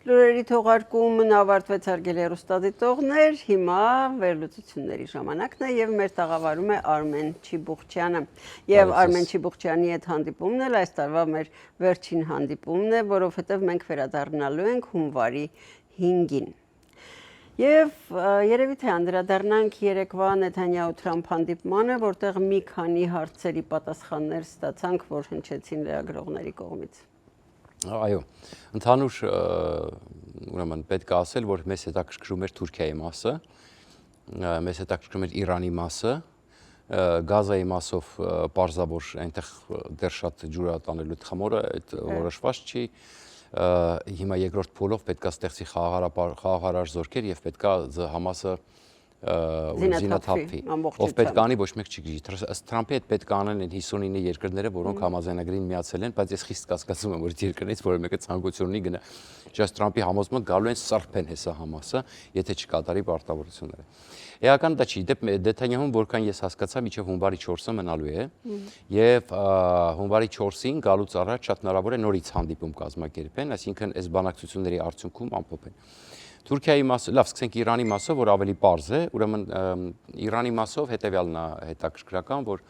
Լուրերի թողարկումն ավարտվեց հարգելի հեռուստադիտողներ, հիմա վերլուծությունների ժամանակն է եւ մեր տաղավարում է Արմեն Չիբուխչյանը։ Եվ Արմեն Չիբուխչյանի հետ հանդիպումն էլ այս տարվա մեր վերջին հանդիպումն է, որովհետեւ մենք վերադառնալու ենք հունվարի 5-ին։ Եվ երևի թե անդրադառնանք երեկվա Նեթանյահու-Թրամփ հանդիպմանը, որտեղ մի քանի հարցերի պատասխաններ ստացանք, որ հնչեցին լրագրողների կողմից։ Այո, ընդհանուր ուրեմն պետք է ասել, որ մեզ հետաքրքրում էր Թուրքիայի մասը, մեզ հետաքրքրում էր Իրանի մասը, Գազայի մասով պարզավոր այնտեղ դեռ շատ ջուր է տանելու խմորը, այդ որոշված չի։ Հիմա երկրորդ փուլով պետք է ստեղծի խաղաղարար զորքեր եւ պետք է Համասը զինաթափվի։ Ով պետք է անի, ոչ մեկ չի գիտի։ Ըստ Թրամփի հետ պետք է անեն այն 59 երկրները, որոնք համաձայնագրին միացել են, բայց ես խիստ կասկածում եմ, որ այդ երկրներից որևէ մեկը ցանկություն ունի գնա։ Ճիշտ Թրամփի համոզմունք գալու են սրբեն հեսա Համասը, եթե չկատարի պարտավորությունները։ Էական դա չի, դեպ Նեթանյահուն որքան ես հասկացա, մինչև հունվարի 4-ը մնալու է, եւ հունվարի 4-ին գալուց առաջ շատ հնարավոր է նորից հանդիպում կազմակերպեն, այսինքն այս բանակցությունների արդյունքում ամփոփեն։ Թուրքիայի մասը, լավ, սկսենք Իրանի մասով, որ ավելի պարզ է, ուրեմն Իրանի մասով հետեւյալն է հետաքրքրական, որ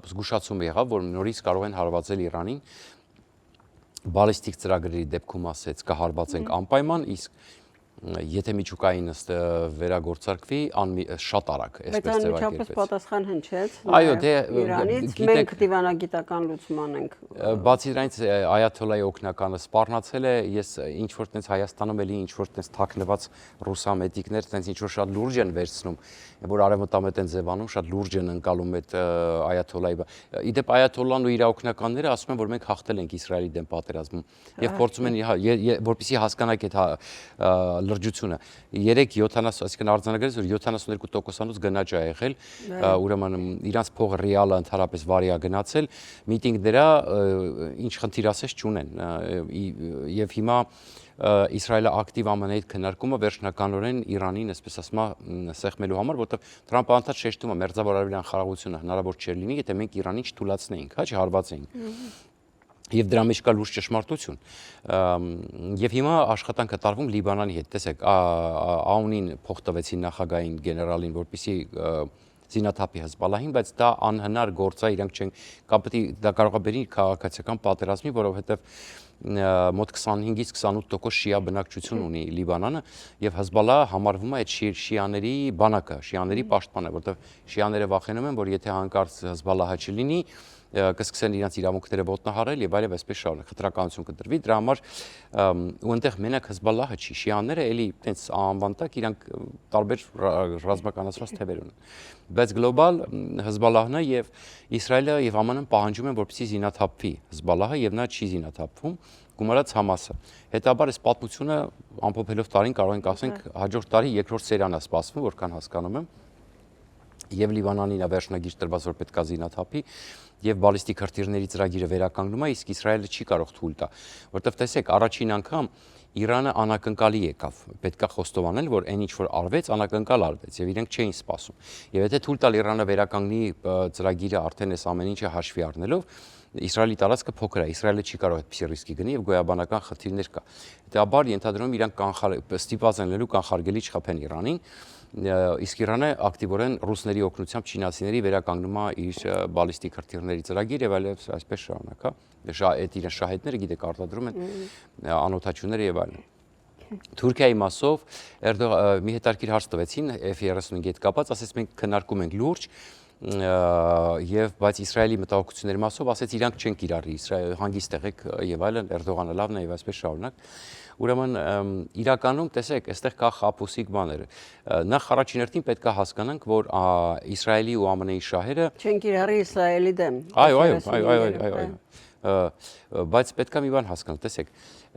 զգուշացում եղավ, որ նորից կարող են հարվածել Իրանին, բալիստիկ ծրագրերի դեպքում ասեց կհարվածենք անպայման, իսկ եթե միջուկային վերագործարկվի, շատ արագ, այսպես ձևակերպեց։ Բայց անմիջապես պատասխան հնչեց Իրանից, մենք դիվանագիտական լուծման ենք։ Բացի դրանից Այաթոլլայի օգնականը սպառնացել է, ես ինչ-որ տենց Հայաստանում էլի ինչ-որ տենց թաքնված ռուսամետիկներ տենց ինչ-որ շատ լուրջ են վերցնում, որ արևմտամետ են ձևանում, շատ լուրջ են ընկալում այդ Այաթոլլայի։ Իդեպ Այաթոլլան ու իր օգնականները ասում են, որ մենք հաղթել ենք Իսրայելի դեմ պատերազմում եւ փորձում են, որպեսզի հասկանաք այդ լրջությունը 3.70, այսինքն արձանագրեց, որ 72%-անոց գնաճ է եղել, ուրեմն իրանց փողը ռիալը ընդհանրապես վարի է գնացել, միտինգները ինչ խնդիր ասես չունեն, եւ հիմա Իսրայելը ակտիվ ԱՄՆ-ի հետ քննարկումը վերջնականորեն Իրանին, այսպես ասում է, սեղմելու համար, որովհետեւ Թրամփը անդադ շեշտում է մերձավոր արևելյան խաղաղությունը հնարավոր չէր լինի, եթե մենք Իրանին չթույլատնեինք, հա, չհարվածեինք։ Եվ դրա մեջ կա լուրջ ճշմարտություն։ Եվ հիմա աշխատանքը տարվում Լիբանանի հետ, տեսեք, AÚՆ-ին փող տվեցին նախագահային գեներալին, որպեսզի զինաթափի Հեզբոլլահին, բայց դա անհնար գործ է, իրանք չեն, կամ պետք է դա կարող է բերի քաղաքացիական պատերազմի, որովհետև մոտ 25-ից 28% շիա բնակչություն ունի Լիբանանը, եւ Հեզբոլլահը համարվում է այդ շիաների բանակը, շիաների պաշտպանը, որովհետև շիաները վախենում են, որ եթե հանկարծ Հեզբոլլահը չլինի, կսկսեն իրենց իրավունքները ոտնահարել եւ այլև այսպես շարունակ խտրականություն կդրվի դրա համար ու այնտեղ մենակ Հեզբոլլահը չի շիաները էլի տենց անվանտակ իրանք տարբեր ռազմականացված թևեր ունեն բայց գլոբալ Հեզբոլլահն է եւ Իսրայելը եւ ԱՄՆ-ն պահանջում են որպեսզի զինաթափվի Հեզբոլլահը եւ նա չի զինաթափվում գումարած Համասը հետաբար այս պատմությունը ամփոփելով տարին կարող ենք ասենք հաջորդ տարի երկրորդ սերիան է սպասվում որքան հասկանում եմ եւ Լիբանանին է վերջնագիր տրված որ պետք է զինաթափի եւ բալիստիկ հրթիռների ծրագիրը վերականգնում է իսկ Իսրայելը չի կարող թույլ տա որտեվ տեսեք առաջին անգամ Իրանը անակնկալի եկավ պետքա խոստովանել որ այն ինչ որ արվեց անակնկալ արվեց եւ իրենք չէին սպասում եւ եթե թույլ տալ Իրանը վերականգնի ծրագիրը արդեն այս ամեն ինչը հաշվի առնելով Իսրայելի տարածքը փոքր է, Իսրայելը չի կարող այդպիսի ռիսկի գնի եւ գոյաբանական խնդիրներ կա։ Հետաբար ենթադրում իրանք ստիպված են լինելու կանխարգելի չխփեն Իրանին, իսկ Իրանը ակտիվորեն ռուսների օգնությամբ չինացիների վերականգնում է իր բալիստիկ հրթիռների ծրագիր եւ այլև այսպես շարունակ, հա։ Այդ իրեն շահեդները գիտեք արտադրում են անօթաչուները եւ այլն։ Թուրքիայի մասով մի հետաքրքիր հարց տվեցին F-35 հետ կապած, ասես մենք քննարկում ենք լուրջ եւ բայց Իսրայելի մտահոգությունների մասով ասեց իրանք չեն կիրառի Իսրայել հանգիստ եղեք եւ այլն Էրդողանը լավն է եւ այսպես շարունակ ուրեմն իրականում տեսեք այստեղ կա խապուսիկ բաներ նախ առաջին հերթին պետք է հասկանանք որ Իսրայելի ու ԱՄՆ-ի շահերը չեն կիրառի Իսրայելի դեմ այո բայց պետք է մի բան հասկանալ տեսեք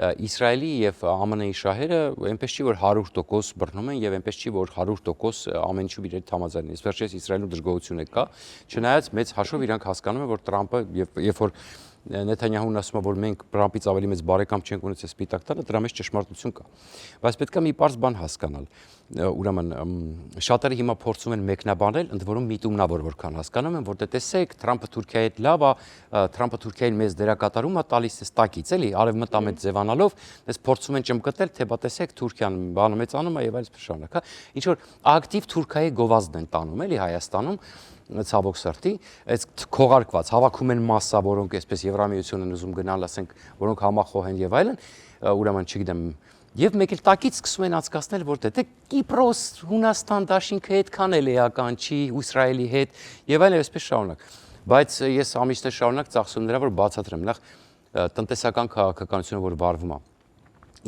Իսրայելի եւ ԱՄՆ-ի շահերը այնպես չի որ 100% բռնում են եւ այնպես չի որ 100% ամեն ինչու իրար համաձայն են։ Վերջերս Իսրայելում դժգոհություն է կա, չնայած մեծ հաշվով իրանք հասկանում են որ Տրամպը երբ որ Նեթանյահուն ասում է, որ մենք Թրամփից ավելի մեծ բարեկամ չենք ունեցել Սպիտակ տանը, դրա մեջ ճշմարտություն կա։ Բայց պետք է մի պարզ բան հասկանալ։ Ուրեմն շատերը հիմա փորձում են մեկնաբանել, ընդ որում միտումնավոր որքան հասկանում են, որ դե տեսեք, Թրամփը Թուրքիայի հետ լավ է, Թրամփը Թուրքիային մեծ դերակատարում է տալիս էս տակից, էլի, արևմտամետ ձևանալով, դες փորձում են ճմկտել, թե բա տեսեք Թուրքիան բանը մեծանում է եւ այլս շարունակ, հա։ Ինչ որ ակտիվ Թուրքիայի գովազդն են տանում, էլի Հայաստանում ցավոք սրտի, այս քողարկված հավաքում են մասսա, որոնք այսպես Եվրամիություն են ուզում գնալ, ասենք, որոնք համախոհ են եւ այլն, ուրեմն չգիտեմ, եւ մեկ էլ տակից սկսում են անցկացնել, որ դե Կիպրոս, Հունաստան դաշինքը այդքան էլ էական չի, Իսրայելի հետ եւ այլն այսպես շարունակ։ Բայց ես ամիսներ շարունակ ծախսում նրա, որ բացատրեմ, նախ տնտեսական քաղաքականությունը, որ վարվում է,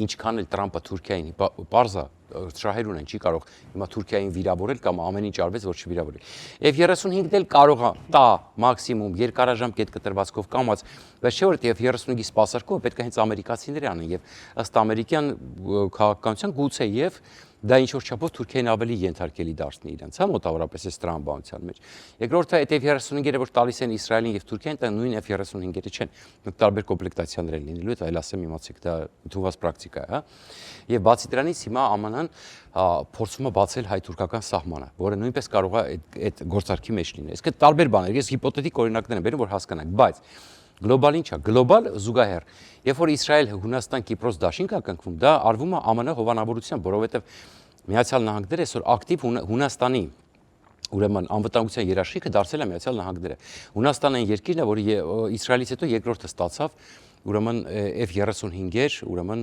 ինչքան էլ Թրամփը Թուրքիային պարզա շահեր ունեն, չի կարող հիմա Թուրքիային վիրավորել կամ ամեն ինչ արվեց, որ չվիրավորի։ Եվ 35 էլ կարող է տա մաքսիմում երկարաժամկետ կտրվածքով կամած, բայց չէ որ եւ 35-ի սպասարկումը պետք է հենց ամերիկացիները անեն եւ ըստ ամերիկյան քաղաքականության գուցե եւ դա ինչ որ չափով Թուրքիային ավելի ենթարկելի դարձնի իրենց, հա, մոտավորապես այս տրամաբանության մեջ։ Երկրորդը այդ F-35-երը, որ տալիս են Իսրայելին եւ Թուրքիային, դա նույն F-35-երը չեն, տարբեր կոմպլեկտացիաներ են լինելու, դա այլ ասեմ, իմացեք, դա ընդունված պրակտիկա է, հա։ Եվ բացի դրանից հիմա ԱՄՆ-ն փորձում է բացել հայ-թուրքական սահմանը, որը նույնպես կարող է այդ գործարքի մեջ լինել։ Իսկ տարբեր բաներ, ես հիպոթետիկ օրինակներ եմ բերում, որ հասկանանք, բայց գլոբալ ինչ է, գլոբալ զուգահեռ։ Երբ որ Իսրայել, Հունաստան, Կիպրոս դաշինք է կնքվում, դա արվում է ԱՄՆ հովանավորությամբ, որովհետև Միացյալ Նահանգները այսօր ակտիվ Հունաստանի ուրեմն անվտանգության երաշխիքը դարձել է Միացյալ Նահանգները։ Հունաստանն այն երկիրն է, որը Իսրայելից հետո երկրորդը ստացավ ուրեմն F-35-եր, ուրեմն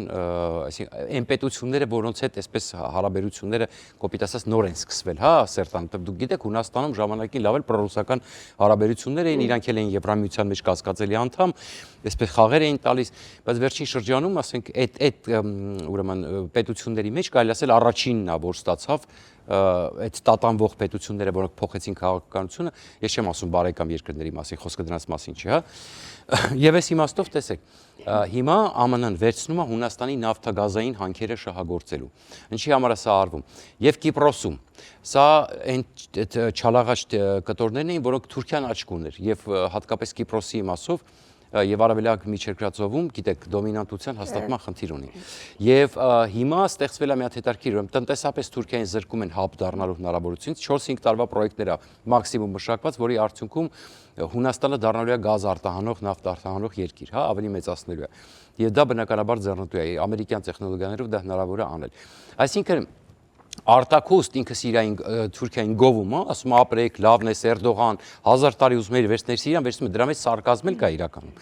այսինքն այն պետությունները, որոնց հետ այսպես հարաբերությունները կոպիտ ասած նոր են սկսվել, հա, Սերտան, դուք գիտեք Հունաստանում ժամանակին լավ էլ պրոռուսական հարաբերություններ էին, իրանք էլ էին Եվրամիության մեջ կասկածելի անդամ, այսպես խաղեր էին տալիս, բայց վերջին շրջանում, ասենք, այդ ուրեմն պետությունների մեջ կարելի ասել առաջինն է, որ ստացավ այդ տատանվող պետությունները, որոնք փոխեցին քաղաքականությունը, ես չեմ ասում բարեկամ երկրների մասին, խոսքը դրանց մասին չի, հա։ Եվ այս իմաստով տեսեք, հիմա ԱՄՆ-ն վերցնում է Հունաստանի նավթագազային հանքերը շահագործելու։ Ինչի համար է սա արվում։ Եվ Կիպրոսում սա այն չալաղաչ կտորներն էին, որոնք Թուրքիան աչք ուներ, եւ հատկապես Կիպրոսի իմաստով եւ արևելակ միջերկրածովում, գիտեք, դոմինանտության հաստատման խնդիր ունի։ Եվ հիմա ստեղծվել է մի հատ հետարքիր, ուրեմն տնտեսապես Թուրքիային զրկում են հապ դառնալու հնարավորությունից 4-5 տարվա պրոյեկտներ է մաքսիմում մշակված, որի արդյունքում Հունաստանը դառնալու է գազ արտահանող, նավթ արտահանող երկիր, հա, ավելի մեծացնելու է։ Եվ դա բնականաբար ձեռնտու է, ամերիկյան տեխնոլոգիաներով դա հնարավոր է անել։ Այսինքն արտակուստ ինքը Սիրիային Թուրքիային գովում է, ասում է ապրեք, լավն է, Էրդողան 1000 տարի ուզում էր վերցնել Սիրիան, վերցնում է, դրա մեջ սարկազմել կա իրականում։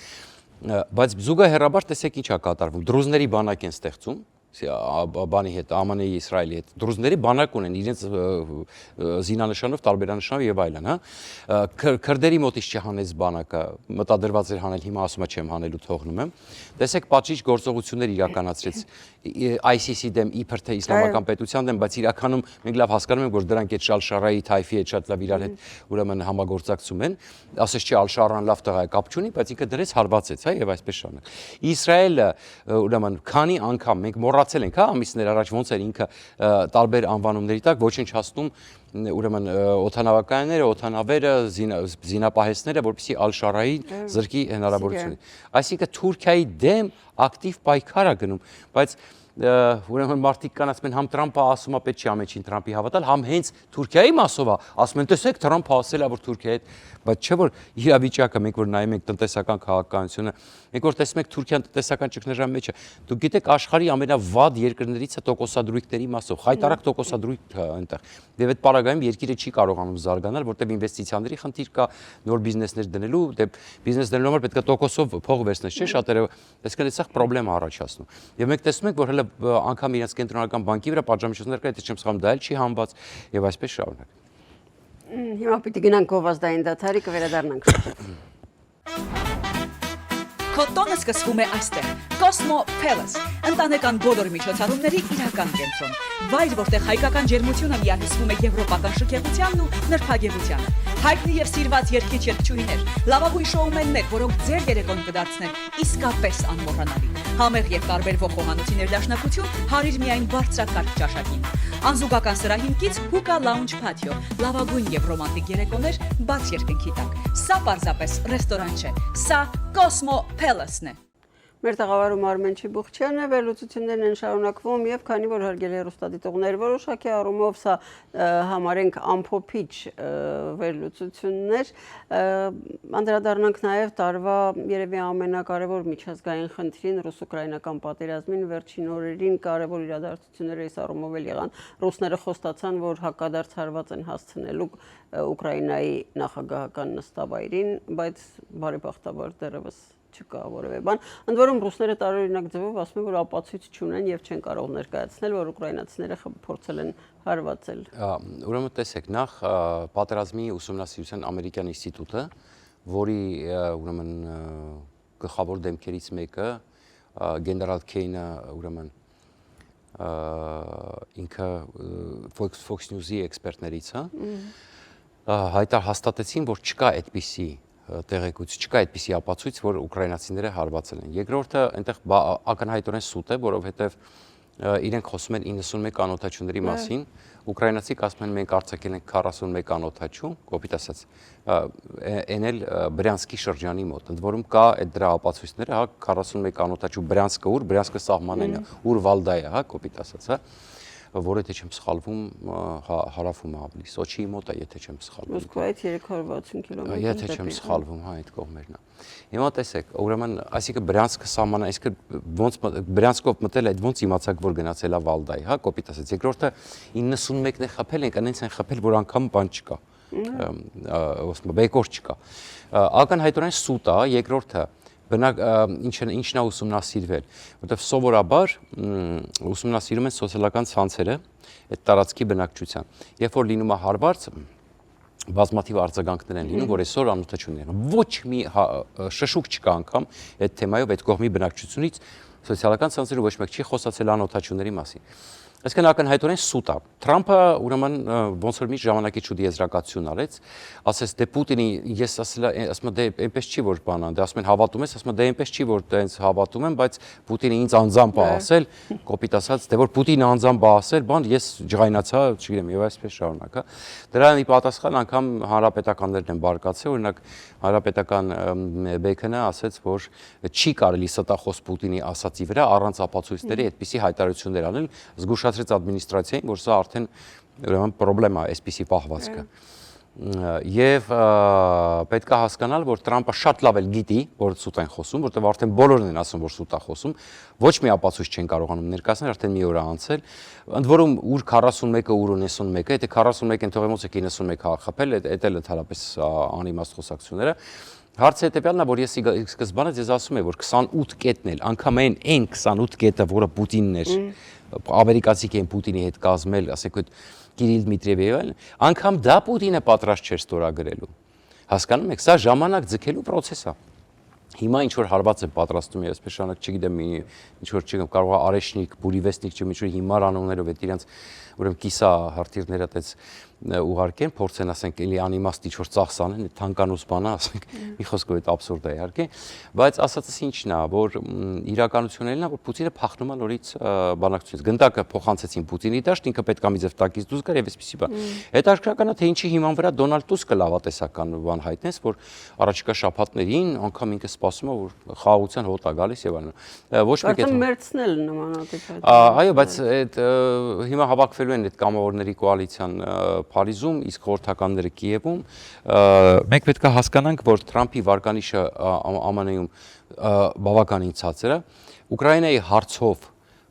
Բայց զուգահեռաբար տեսեք ինչ է կատարվում։ Դրուզների բանակ են ստեղծում, բանի հետ, ԱՄՆ-ի, Իսրայելի հետ, դրուզների բանակ ունեն իրենց զինանշանով, տարբերանշանով եւ այլն, հա։ Քրդերի մոտից չհանեց բանակը, մտադրված էր հանել, հիմա ասում է չեմ հանելու, թողնում եմ։ Տեսեք, պատժիչ գործողություններ իրականացրեց ISIS-ի դեմ, իբր թե իսլամական պետության դեմ, բայց իրականում մենք լավ հասկանում ենք, որ դրանք այդ Ալ-Շարայի, Թայֆի հետ շատ լավ իրար հետ ուրեմն համագործակցում են։ Ասես չի Ալ-Շարան լավ տղա է, կապ չունի, բայց ինքը դրեց հարվածեց, հա, եւ այսպես շարունակ։ Իսրայելը ուրեմն քանի անգամ մենք մոռացել ենք, հա, ամիսներ առաջ ոնց էր ինքը տարբեր անվանումների տակ ոչնչացնում ուրեմն օթանավականները, օթանավերը, զինապահեսները, որպեսզի Ալ-Շարայի զրկի հնարավորությունը։ Այսինքն Թուրքիայի դեմ ակտիվ պայքար է գնում, բայց ուրեմն մարդիկ կան ասում են համ Թրամփը ասում է պետք չի ամենին Թրամփի հավատալ, համ հենց Թուրքիայի մասով է ասում են տեսեք Թրամփը ասել է որ Թուրքիայի հետ, բայց չէ որ իրավիճակը մենք որ նայում ենք տնտեսական քաղաքականությունը, մենք որ տեսնում ենք Թուրքիան տնտեսական ճգնաժամի մեջ է, դուք գիտեք աշխարհի ամենավատ երկրներից է տոկոսադրույքների մասով, խայտարակ տոկոսադրույք է այնտեղ։ Եվ այդ պարագայում երկիրը չի կարողանում զարգանալ, որտեղ ինվեստիցիաների խնդիր կա, նոր բիզնեսներ դնելու, դե բիզնես դնելու համար պետք է տոկոսով փող վերցնես, չէ՞, շատերը այսինքն սա պրոբլեմ է առաջացնում։ Եվ մենք տեսնում ենք որ հələ անգամ իրենց կենտրոնական բանկի վրա պատժամիջոցներ կա, եթե չեմ սխալվում, դա էլ չի համված եւ այսպես շարունակ։ Հիմա պիտի գնանք գովազդային դաթարի կվերադառնանք շուտով։ Քոտոնը սկսվում է այստեղ։ Cosmo Palace, ընտանեկան բոլոր միջոցառումների իրական կենտրոն։ վայր, որտեղ հայկական ջերմությունը միահյուսվում է եվրոպական շքեղությանն ու նրբագեղությանը։ Հայտնի եւ սիրված երգիչ-երգչուհիներ, լավագույն շոումեններ, որոնք ձեր երեկոն կդարձնեն իսկապես անմոռանալի։ Համեղ եւ տարբերվող խոհանոցի ներդաշնակություն հարիր միայն բարձրակարգ ճաշակին։ Անզուգական սրահինքից Hookah Lounge Patio, լավագույն եւ ռոմանտիկ երեկոներ բաց երկնքի տակ։ Սա պարզապես ռեստորան չէ, սա Cosmo Palace-ն է։ Մեր տաղավարում Արմեն Չիբուխչյանն է, վերլուծություններն են շարունակվում եւ քանի որ հարգելի հեռուստադիտողներ որոշակի առումով սա համարենք ամփոփիչ վերլուծություններ, անդրադառնանք նաեւ տարվա երևի ամենակարևոր միջազգային խնդրին ռուս-ուկրաինական պատերազմին վերջին օրերին կարևոր իրադարձությունները այս առումով էլ եղան։ Ռուսները խոստացան, որ հակադարձ հարված են հասցնելու Ուկրաինայի նախագահական նստավայրին, բայց բարեբախտաբար դեռևս չկա որևէ բան։ Ընդ որում ռուսները տարօրինակ ձևով ասում են, որ ապացույց չունեն եւ չեն կարող ներկայացնել, որ ուկրաինացիները փորձել են հարվածել։ Ուրեմն տեսեք, նախ պատերազմի ուսումնասիրության ամերիկյան ինստիտուտը, որի ուրեմն գլխավոր դեմքերից մեկը գեներալ Քեյնը, ուրեմն ինքը Fox News-ի էքսպերտներից է, հաստատեցին, որ չկա այդպիսի տեղեկություն, չկա այդպիսի ապացույց, որ ուկրաինացիները հարվածել են։ Երկրորդը այնտեղ ակնհայտորեն սուտ է, որովհետև իրենք խոսում են 91 անօթաչուների մասին, ուկրաինացիք ասում են մենք արձակել ենք 41 անօթաչու, կոպիտ ասած, այն էլ Բրյանսկի շրջանի մոտ, ընդ որում կա այդ դրա ապացույցները, հա 41 անօթաչու Բրյանսկը ուր, Բրյանսկը սահմանն է, ուր Վալդայը, հա կոպիտ ասած, հա որը եթե չեմ սխալվում հարավում է ավելի Սոչիի մոտ է, եթե չեմ սխալվում։ Մոսկվայից 360 կիլոմետր։ Եթե չեմ սխալվում, հա, այդ կողմերն է։ Հիմա տեսեք, ուրեմն, այսինքն Բրյանսկը սահմանը, այսինքն ոնց Բրյանսկով մտել այդ ոնց իմացաք, որ գնացել է Վալդայ, հա, կոպիտ ասած։ Երկրորդը 91-ն է խփել ենք, այնց են խփել, որ անգամ բան չկա։ Բեկոր չկա։ Ակնհայտորեն սուտ է, երկրորդը ինչն է ուսումնասիրվել, որտեղ սովորաբար ուսումնասիրում են սոցիալական ցանցերը այդ տարածքի բնակչության։ Երբ որ լինում է հարված, բազմաթիվ արձագանքներ են լինում, որ այսօր անօթաչուներ են։ Ոչ մի շշուկ չկա անգամ այդ թեմայով այդ կողմի բնակչությունից սոցիալական ցանցերը ոչ մեկ չի խոսացել անօթաչուների մասին։ Այսինքն ակնհայտորեն սուտ է։ Թրամփը ուրեմն ոնց որ մի ժամանակի շուտ եզրակացություն արեց, ասեց դե Պուտինի ես ասում դե այնպես չի որ բանան, դե ասում են հավատում ես, ասում դե այնպես չի որ տենց հավատում եմ, բայց Պուտինը ինձ անձամբ է ասել, կոպիտ ասած, դե որ Պուտինը անձամբ է ասել, բան ես ջղայնացա, չգիտեմ, եւ այսպես շարունակ, հա։ Դրան ի պատասխան անգամ հանրապետականներն են բարկացել, օրինակ հանրապետական Բեյքենը ասեց, որ չի կարելի ստախոս Պուտինի ասածի վրա առանց ապացույցների այդպիսի հայտարարություններ անել, զգուշացրեց ադմինիստրացիային, որ սա արդեն ուրեմն խնդրեմ է այսպիսի պահվածքը։ Եվ պետք է հասկանալ, որ Տրամփը շատ լավ էլ գիտի, որ սուտ են խոսում, որտեղ արդեն բոլորն են ասում, որ սուտ է խոսում, ոչ մի ապացույց չեն կարողանում ներկայացնել, արդեն մի օր է անցել։ Ընդ որում ուր 41-ը, ուր 91-ը, եթե 41-ին թողեմ ոնց է 91-ը խփել, այդ էլ ընդհանրապես անիմաստ խոսակցությունները։ Հարցը հետևյալն է, որ ես սկզբանե ձեզ ասում եմ, որ 28 կետն էլ, անգամ այն 28 կետը, որը Պուտինն էր, ամերիկացիք են Պուտինի հետ կազմել, ասենք այդ Կիրիլ Դմիտրիևն, անգամ դա Պուտինը պատրաստ չէր ստորագրելու։ Հասկանում եք, սա ժամանակ ձգելու process է։ Հիմա ինչ որ հարված է պատրաստում, ես պես շանակ չգիտեմ, ինչ որ չգիտեմ, կարող է Արեշնիկ, Բուրիվեստնիկ չեմ ինչ որ հիմար անուններով այդ իրանց ուրեմն կիսա հարտիրները այդպես ուղարկեն, փորձեն ասենք էլի անիմաստ ինչ որ ծախս անեն, թանկանոց բանա, ասենք մի խոսքով այդ աբսուրդ է իհարկե, բայց ասածս ինչն է, որ իրականությունն է, որ Պուտինը փախնում է նորից բանակցությունից։ Գնդակը փոխանցեցին Պուտինի դաշտ, ինքը պետք է մի ձև տակից դուրս գար եւ այսպեսի բան։ Հետաքրքրական է, թե ինչի հիման վրա Դոնալդ Տուսկը լավատեսական բան հայտնեց, որ առաջիկա շաբաթներին անգամ ինքը սպասում է, որ խաղաղության հոտ է գալիս եւ այլն։ Ոչ մեկ այդ մերցնել նմանատիպ այդ։ Այո, բայց այդ հիմա հավաքվելու են այդ կամավորների կոալիցիան Փարիզում, իսկ խորհրդականները Կիևում, մենք պետք է հասկանանք, որ Թրամփի վարկանիշը ԱՄՆ-ում բավականին ցածր է, Ուկրաինայի հարցով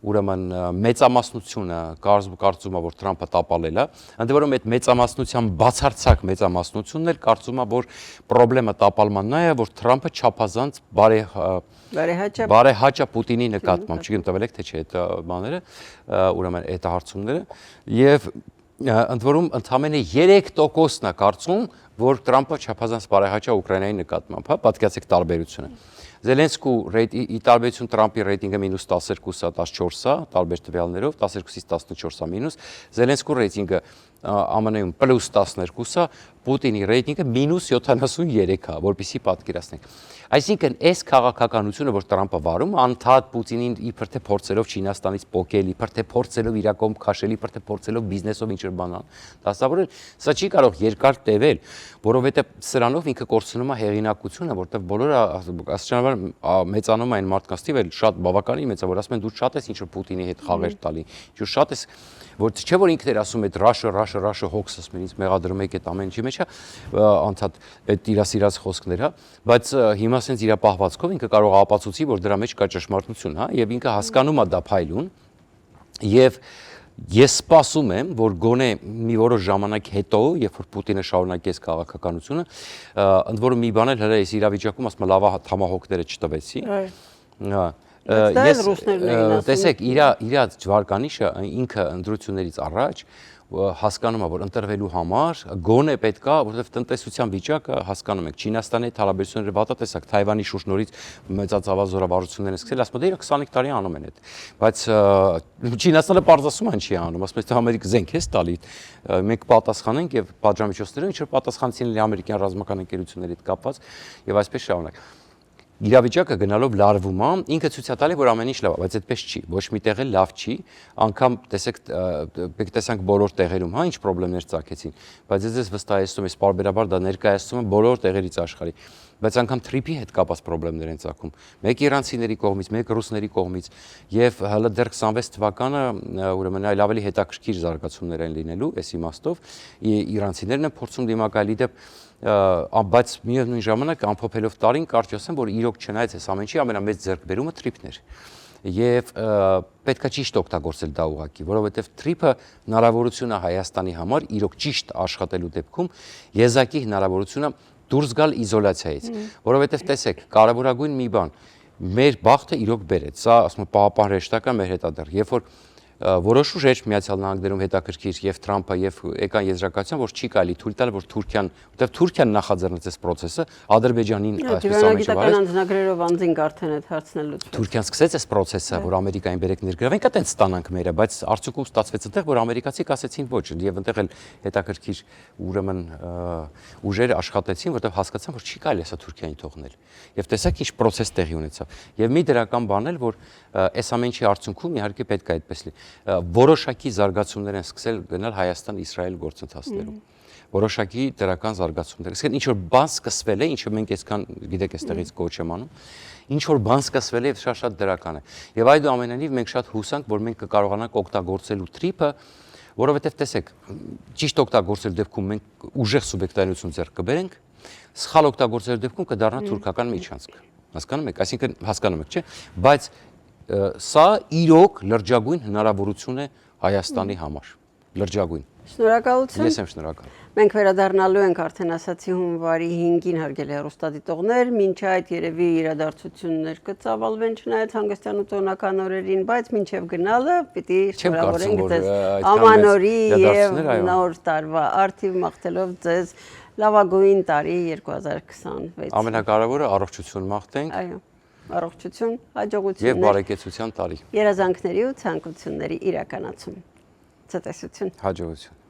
ուրեմն մեծամասնությունը կարծում է, որ Թրամփը տապալել է, ընդ որում այդ մեծամասնության բացարձակ մեծամասնությունն էլ կարծում է, որ խնդրեմը տապալմանն է, որ Թրամփը չափազանց բարեհաճ է Պուտինի նկատմամբ, չգիտեմ տվել եք թե չէ այդ բաները, ուրեմն այդ հարցումները, եւ ընդ որում ընդամենը 3%-ն է կարծում, որ Տրամփը չափազանց բարեհաճ է Ուկրաինայի նկատմամբ, հա, պատկերացեք տարբերությունը։ Զելենսկու ի տարբերություն Տրամփի ռեյտինգը -12-ա, 14-ա, տարբեր տվյալներով, 12-ից 14-ա մինուս, Զելենսկու ռեյտինգը ԱՄՆ-ում +12-ա, Պուտինի ռեյտինգը -73-ա, որպեսզի պատկերացնենք։ Այսինքն, այս քաղաքականությունը, որ Տրամփը վարում, անդադ Պուտինին իբր թե փորձելով Չինաստանից պոկել, իբր թե փորձելով իր կողմ քաշել, իբր թե փորձելով բիզնեսով ինչ-որ բան դասավորել, սա չի կարող երկար տևել, որովհետև սրանով ինքը կորցնում է հեղինակությունը, որտեղ բոլորը աստիճանաբար մեծանում են մարդկանց թիվը, շատ բավականին մեծ է, որ ասում են դու շատ ես ինչ-որ Պուտինի հետ խաղեր տալի, ինչ-որ շատ ես, որ չէ որ ինքն էր ասում այդ Russia հոգս ասում ինձ մեղադրում եք այդ ամեն ինչի մեջ է, անդադ այդ իր սիրած խոսքներ, հա, բայց հիմա ասենց իր պահվածքով ինքը կարող է ապացուցի, որ դրա մեջ կա ճշմարտություն, հա, եւ ինքը հասկանում է դա փայլուն, եւ ես սպասում եմ, որ գոնե մի որոշ ժամանակ հետո, երբ որ Պուտինը շարունակի այս քաղաքականությունը, ընդ որում մի բան էլ հələ այս իրավիճակում ասում լավ համահոգները չտվեցի, հա, ես տեսեք իր ջվարկանիշը ինքը ընտրություններից առաջ հասկանում է, որ ընտրվելու համար գոնե պետք է, որովհետև տնտեսության վիճակը հասկանում եք, Չինաստանի հետ հարաբերությունները վատատեսակ, Թայվանի շուրջ նորից մեծածավալ զորավարություններ են սկսել, ասում են, դե 25 տարի անում են այդ, բայց Չինաստանը պարզ ասում են չի անում, ասում են, թե Ամերիկա զենք է տալի, մենք պատասխանենք եւ պատժամիջոցներով ինչ որ պատասխանեցին ամերիկյան ռազմական ընկերությունների հետ կապված եւ այսպես շարունակ։ Իրավիճակը գնալով լարվում է, ինքը ցույց է տալի, որ ամեն ինչ լավ է, բայց այդպես չի, ոչ մի տեղ էլ լավ չի, անգամ տեսեք, տեսանք բոլոր տեղերում, հա, ինչ խնդիրներ ծագեցին, բայց ես վստահեցնում եմ, պարբերաբար դա ներկայացնում եմ բոլոր տեղերից աշխարհի, բայց անգամ թրիփի հետ կապված խնդիրներ են ծագում, մեկ իրանցիների կողմից, մեկ ռուսների կողմից, եւ հələ դեռ 26 թվականը, ուրեմն այլ ավելի հետաքրքիր զարգացումներ են լինելու, այս իմաստով, իրանցիներն են փորձում դիմակայել դեպ բայց միևնույն ժամանակ ամփոփելով տարին կարճ ասեմ, որ իրոք չնայած այս ամեն ինչի ամենամեծ ձեռքբերումը թրիփն էր։ Եվ պետքա ճիշտ օգտագործել դա ուղղակի, որովհետև թրիփը հնարավորություն է Հայաստանի համար իրոք ճիշտ աշխատելու դեպքում եզակի հնարավորությունը դուրս գալ իզոլացիայից, որովհետև տեսեք, կարևորագույն մի բան, մեր բախտը իրոք բերեց, սա ասում եմ պահապան հրեշտակը մեր հետ է դեռ, երբ որ որոշ ուժեր Միացյալ Նահանգներում հետաքրքիր եւ Թրամփը եւ եկան եզրակացության, որ չի կարելի թույլ տալ, որ Թուրքիան, որտեղ Թուրքիան նախաձեռնեց այս process-ը, Ադրբեջանին այսպես ամենաշատը անձնագրերով անձինք արդեն այդ հարցն լուծվեց։ Թուրքիան սկսեց այս process-ը, որ Ամերիկային բերեք ներգրավենք, այդտենց ստանանք մերը, բայց արդյունքում ստացվեց այնտեղ, որ ամերիկացիք ասեցին ոչ, եւ այնտեղ էլ հետաքրքիր ուրեմն ուժեր աշխատեցին, որտեղ հասկացան, որ չի կարելի ասա Թուրքիային թողնել։ Եվ տեսակ ինչ process տեղի ունեցավ։ Եվ մի դրական բան էլ, որ այս ամեն ինչի արդյունքում իհարկե պետք է այդպես լինի։ Որոշակի զարգացումներ են սկսել գնալ Հայաստան-Իսրայել գործընթացներում։ Որոշակի դրական զարգացումներ։ Իսկ ինչ որ բան սկսվել է, ինչը մենք այսքան գիտեք այստեղից կոչ եմ անում, ինչ որ բան սկսվել է եւ շատ դրական է։ Եվ այդուամենայնիվ մենք շատ հուսանք, որ մենք կկարողանանք օգտագործելու թրիփը, որովհետեւ տեսեք, ճիշտ օգտագործելու դեպքում մենք ուժեղ սուբյեկտայնություն ձեռք կբերենք, սխալ օգտագործելու դեպքում կդառնա թուրքական միջանցք։ Հասկանում եք, այսինքն հասկանում եք, չէ՞, բայց սա իրոք լրջագույն հնարավորություն է Հայաստանի համար, լրջագույն։ Շնորհակալություն։ Ես եմ շնորհակալ։ Մենք վերադառնալու ենք արդեն ասացի հունվարի 5-ին հարգելի հեռուստադիտողներ, մինչ այդ երևի իրադարձություններ կծավալվեն չնայած հանգստյան ու տոնական օրերին, բայց մինչև գնալը պիտի շնորհավորենք ձեզ ամանորի եւ նոր տարվա արդիվ մաղթելով ձեզ լավագույն տարի 2026։ Ամենակարևորը առողջություն մաղթենք։ Այո, առողջություն, հաջողություններ եւ բարեկեցության տարի։ Երազանքների ու ցանկությունների իրականացում։ Ցտեսություն։ Հաջողություն։